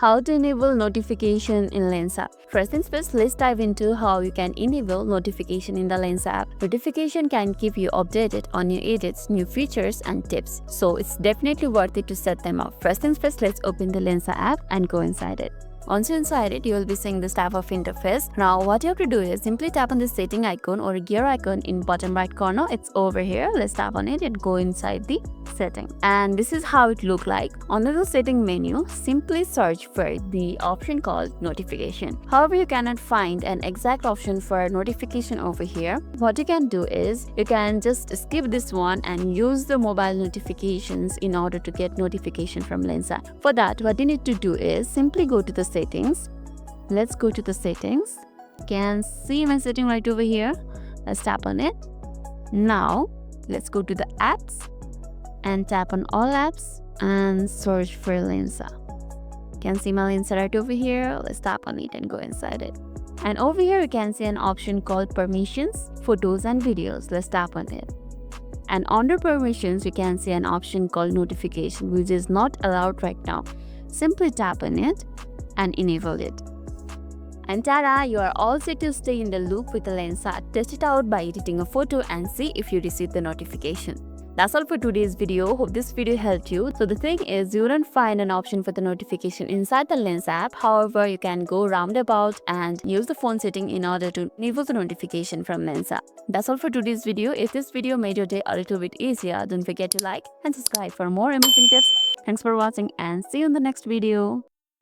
How to enable notification in Lensa. First things first, let's dive into how you can enable notification in the Lensa app. Notification can keep you updated on new edits, new features, and tips. So it's definitely worth it to set them up. First things first, let's open the Lensa app and go inside it. Once you're inside it, you will be seeing this type of interface. Now what you have to do is simply tap on the setting icon or gear icon in bottom right corner. It's over here. Let's tap on it and go inside the setting. And this is how it look like. Under the setting menu, simply search for the option called notification. However, you cannot find an exact option for notification over here. What you can do is you can just skip this one and use the mobile notifications in order to get notification from Lensa. For that, what you need to do is simply go to the settings. Let's go to the settings. You can see my setting right over here. Let's tap on it. Now let's go to the apps and tap on all apps and search for Lensa. You can see my Lensa right over here. Let's tap on it and go inside it. And over here you can see an option called permissions, photos and videos. Let's tap on it. And under permissions you can see an option called notification, which is not allowed right now. Simply tap on it and enable it. And tada, you are all set to stay in the loop with the Lensa. Test it out by editing a photo and see if you receive the notification. That's all for today's video. Hope this video helped you. So the thing is, you wouldn't find an option for the notification inside the Lensa app. However, you can go roundabout and use the phone setting in order to enable the notification from Lensa. That's all for today's video. If this video made your day a little bit easier, don't forget to like and subscribe for more amazing tips. Thanks for watching and see you in the next video.